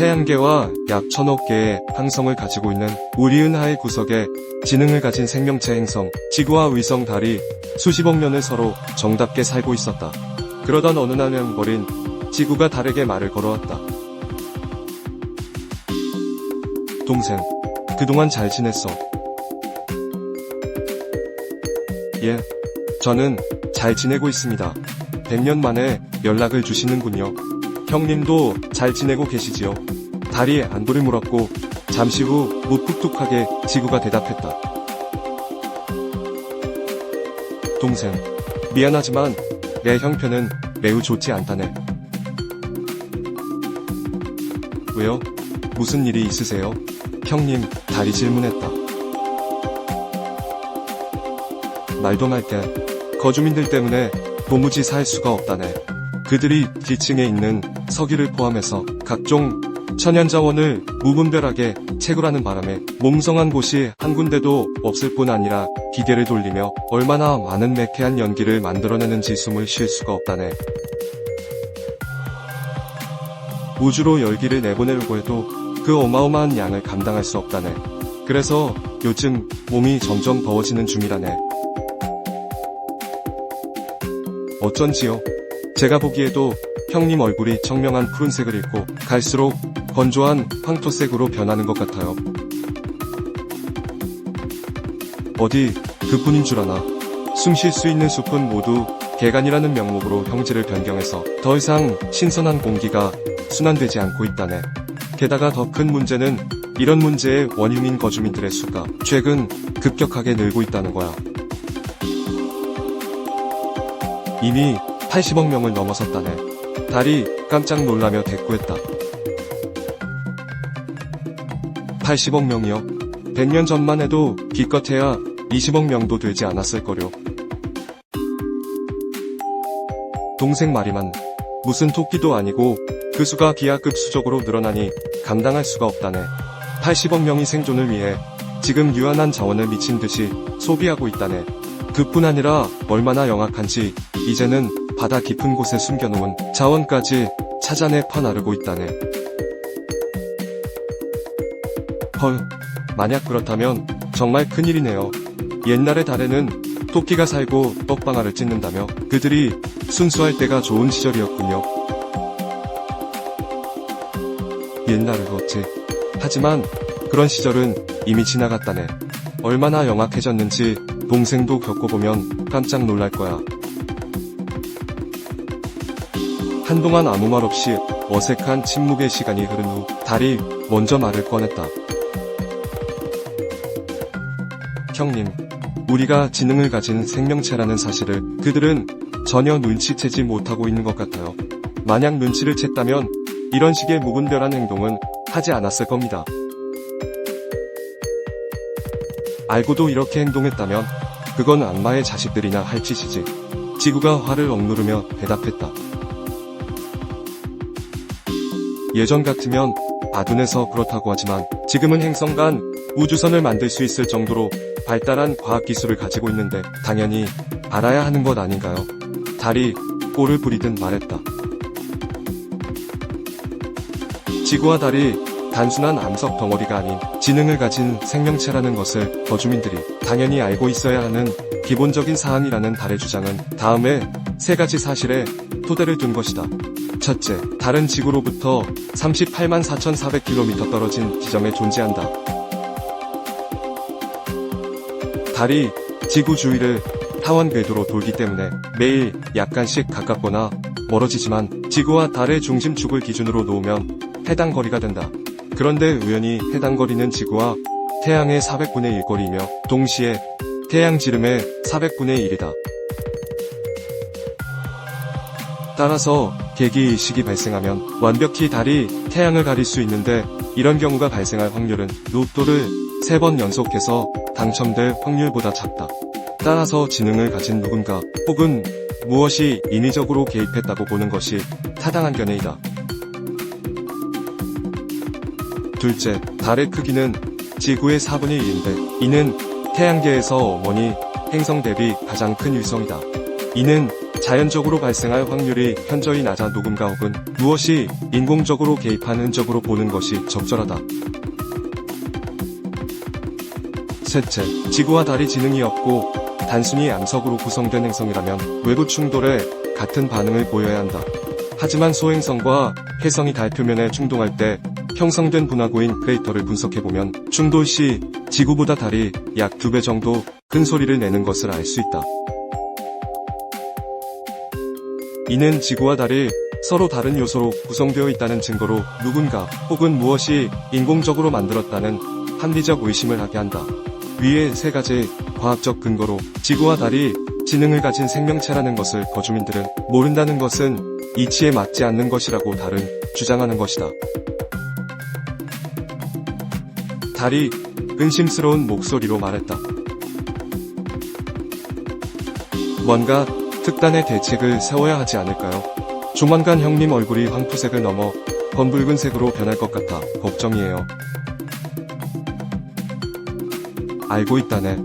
태양계와 약 1000억 개의 항성을 가지고 있는 우리 은하의 구석에 지능을 가진 생명체 행성, 지구와 위성, 달이 수십억 년을 서로 정답게 살고 있었다. 그러던 어느 날 명벌인 지구가 달에게 말을 걸어왔다. 동생, 그동안 잘 지냈어? 예, 저는 잘 지내고 있습니다. 100년 만에 연락을 주시는군요. 형님도 잘 지내고 계시지요? 달이 안부를 물었고 잠시 후 무뚝뚝하게 지구가 대답했다. 동생, 미안하지만 내 형편은 매우 좋지 않다네. 왜요? 무슨 일이 있으세요? 형님, 달이 질문했다. 말도 말게. 거주민들 때문에 도무지 살 수가 없다네. 그들이 지층에 있는 석유를 포함해서 각종 천연자원을 무분별하게 채굴하는 바람에 몽성한 곳이 한 군데도 없을 뿐 아니라 기계를 돌리며 얼마나 많은 매캐한 연기를 만들어내는지 숨을 쉴 수가 없다네. 우주로 열기를 내보내려고 해도 그 어마어마한 양을 감당할 수 없다네. 그래서 요즘 몸이 점점 더워지는 중이라네. 어쩐지요? 제가 보기에도 형님 얼굴이 청명한 푸른색을 잃고 갈수록 건조한 황토색으로 변하는 것 같아요. 어디 그뿐인 줄 아나. 숨 쉴 수 있는 숲은 모두 개간이라는 명목으로 형질을 변경해서 더 이상 신선한 공기가 순환되지 않고 있다네. 게다가 더 큰 문제는 이런 문제의 원흉인 거주민들의 수가 최근 급격하게 늘고 있다는 거야. 이미 80억 명을 넘어섰다네. 달이 깜짝 놀라며 대꾸했다. 80억 명이요? 100년 전만 해도 기껏해야 20억 명도 되지 않았을 거려. 동생 말이만. 무슨 토끼도 아니고 그 수가 기하급수적으로 늘어나니 감당할 수가 없다네. 80억 명이 생존을 위해 지금 유한한 자원을 미친 듯이 소비하고 있다네. 그뿐 아니라 얼마나 영악한지 이제는 바다 깊은 곳에 숨겨놓은 자원까지 찾아내 퍼나르고 있다네. 헐, 만약 그렇다면 정말 큰일이네요. 옛날의 달에는 토끼가 살고 떡방아를 찢는다며 그들이 순수할 때가 좋은 시절이었군요. 옛날을 어찌. 하지만 그런 시절은 이미 지나갔다네. 얼마나 영악해졌는지 동생도 겪어보면 깜짝 놀랄 거야. 한동안 아무 말 없이 어색한 침묵의 시간이 흐른 후 달이 먼저 말을 꺼냈다. 형님, 우리가 지능을 가진 생명체라는 사실을 그들은 전혀 눈치채지 못하고 있는 것 같아요. 만약 눈치를 챘다면 이런 식의 무분별한 행동은 하지 않았을 겁니다. 알고도 이렇게 행동했다면 그건 악마의 자식들이나 할 짓이지. 지구가 화를 억누르며 대답했다. 예전 같으면 아둔해서 그렇다고 하지만 지금은 행성 간 우주선을 만들 수 있을 정도로 발달한 과학기술을 가지고 있는데 당연히 알아야 하는 것 아닌가요? 달이 꼴을 부리듯 말했다. 지구와 달이 단순한 암석 덩어리가 아닌 지능을 가진 생명체라는 것을 거주민들이 당연히 알고 있어야 하는 기본적인 사항이라는 달의 주장은 다음에 3가지 사실에 토대를 둔 것이다. 첫째, 달은 지구로부터 38만 4,400km 떨어진 지점에 존재한다. 달이 지구 주위를 타원 궤도로 돌기 때문에 매일 약간씩 가깝거나 멀어지지만 지구와 달의 중심축을 기준으로 놓으면 해당 거리가 된다. 그런데 우연히 해당 거리는 지구와 태양의 400분의 1 거리이며 동시에 태양 지름의 400분의 1이다. 따라서 개기의식이 발생하면 완벽히 달이 태양을 가릴 수 있는데 이런 경우가 발생할 확률은 로또를 3번 연속해서 당첨될 확률보다 작다. 따라서 지능을 가진 누군가 혹은 무엇이 인위적으로 개입했다고 보는 것이 타당한 견해이다. 둘째, 달의 크기는 지구의 4분의 1인데 이는 태양계에서 어머니 행성 대비 가장 큰 위성이다. 이는 자연적으로 발생할 확률이 현저히 낮아 누군가 혹은 무엇이 인공적으로 개입한 흔적으로 보는 것이 적절하다. 셋째, 지구와 달이 지능이 없고 단순히 암석으로 구성된 행성이라면 외부 충돌에 같은 반응을 보여야 한다. 하지만 소행성과 혜성이 달 표면에 충동할 때 형성된 분화구인 크레이터를 분석해보면 충돌 시 지구보다 달이 약 2배 정도 큰 소리를 내는 것을 알 수 있다. 이는 지구와 달이 서로 다른 요소로 구성되어 있다는 증거로 누군가 혹은 무엇이 인공적으로 만들었다는 합리적 의심을 하게 한다. 위의 3가지 과학적 근거로 지구와 달이 지능을 가진 생명체라는 것을 거주민들은 모른다는 것은 이치에 맞지 않는 것이라고 달은 주장하는 것이다. 달이 의심스러운 목소리로 말했다. 뭔가 특단의 대책을 세워야 하지 않을까요? 조만간 형님 얼굴이 황토색을 넘어 검붉은색으로 변할 것 같아 걱정이에요. 알고 있다네.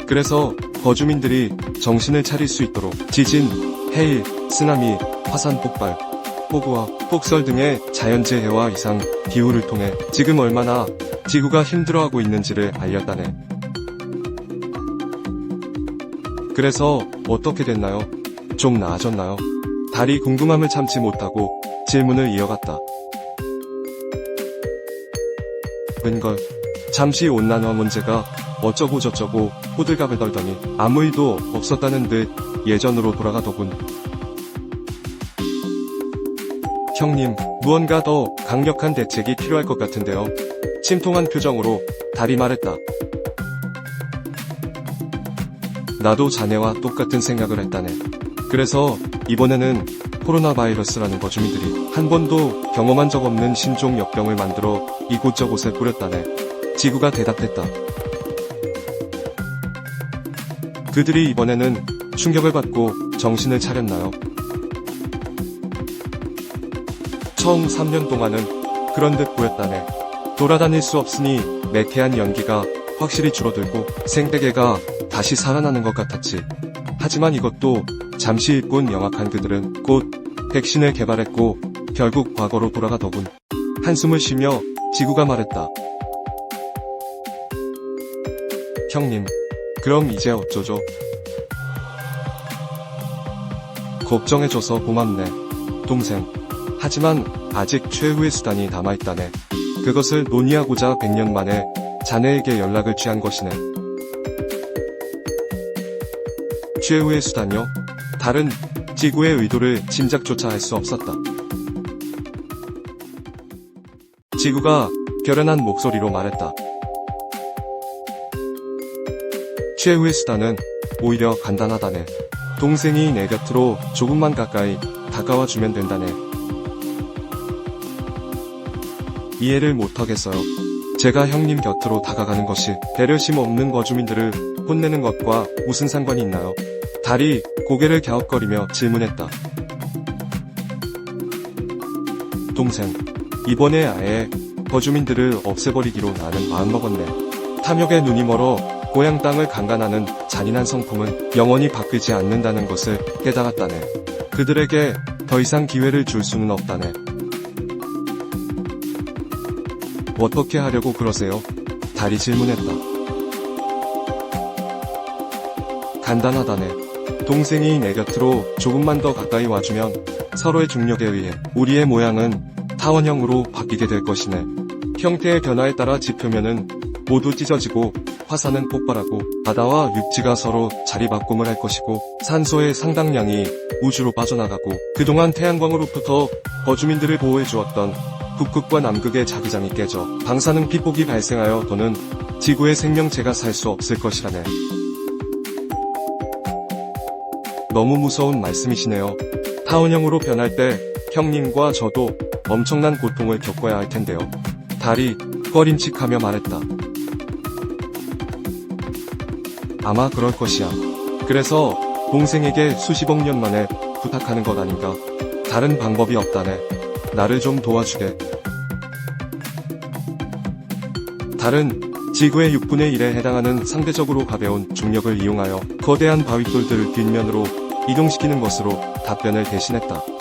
그래서 거주민들이 정신을 차릴 수 있도록 지진, 해일, 쓰나미, 화산 폭발, 폭우와 폭설 등의 자연재해와 이상 기후를 통해 지금 얼마나 지구가 힘들어하고 있는지를 알렸다네. 그래서 어떻게 됐나요? 좀 나아졌나요? 달이 궁금함을 참지 못하고 질문을 이어갔다. 웬걸? 잠시 온난화 문제가 어쩌고 저쩌고 호들갑을 떨더니 아무 일도 없었다는 듯 예전으로 돌아가더군. 형님, 무언가 더 강력한 대책이 필요할 것 같은데요. 침통한 표정으로 달이 말했다. 나도 자네와 똑같은 생각을 했다네. 그래서 이번에는 코로나 바이러스라는 거주민들이 한 번도 경험한 적 없는 신종 역병을 만들어 이곳저곳에 뿌렸다네. 지구가 대답했다. 그들이 이번에는 충격을 받고 정신을 차렸나요? 처음 3년 동안은 그런 듯 보였다네. 돌아다닐 수 없으니 매캐한 연기가 확실히 줄어들고 생태계가 다시 살아나는 것 같았지. 하지만 이것도 잠시일 뿐 명확한 그들은 곧 백신을 개발했고 결국 과거로 돌아가더군. 한숨을 쉬며 지구가 말했다. 형님, 그럼 이제 어쩌죠? 걱정해줘서 고맙네, 동생. 하지만 아직 최후의 수단이 남아있다네. 그것을 논의하고자 100년 만에 자네에게 연락을 취한 것이네. 최후의 수단이요? 달은 지구의 의도를 짐작조차 할 수 없었다. 지구가 결연한 목소리로 말했다. 최후의 수단은 오히려 간단하다네. 동생이 내 곁으로 조금만 가까이 다가와주면 된다네. 이해를 못하겠어요. 제가 형님 곁으로 다가가는 것이 배려심 없는 거주민들을 혼내는 것과 무슨 상관이 있나요? 달이 고개를 갸웃거리며 질문했다. 동생, 이번에 아예 거주민들을 없애버리기로 나는 마음먹었네. 탐욕에 눈이 멀어 고향 땅을 강간하는 잔인한 성품은 영원히 바뀌지 않는다는 것을 깨달았다네. 그들에게 더 이상 기회를 줄 수는 없다네. 어떻게 하려고 그러세요? 달이 질문했다. 간단하다네. 동생이 내 곁으로 조금만 더 가까이 와주면 서로의 중력에 의해 우리의 모양은 타원형으로 바뀌게 될 것이네. 형태의 변화에 따라 지표면은 모두 찢어지고 화산은 폭발하고 바다와 육지가 서로 자리바꿈을 할 것이고 산소의 상당량이 우주로 빠져나가고 그동안 태양광으로부터 거주민들을 보호해 주었던 북극과 남극의 자기장이 깨져 방사능 피폭이 발생하여 더는 지구의 생명체가 살 수 없을 것이라네. 너무 무서운 말씀이시네요. 타원형으로 변할 때 형님과 저도 엄청난 고통을 겪어야 할 텐데요. 달이 꺼림칙하며 말했다. 아마 그럴 것이야. 그래서 동생에게 수십억 년 만에 부탁하는 것 아닌가. 다른 방법이 없다네. 나를 좀 도와주게. 달은 지구의 6분의 1에 해당하는 상대적으로 가벼운 중력을 이용하여 거대한 바윗돌들을 뒷면으로 이동시키는 것으로 답변을 대신했다.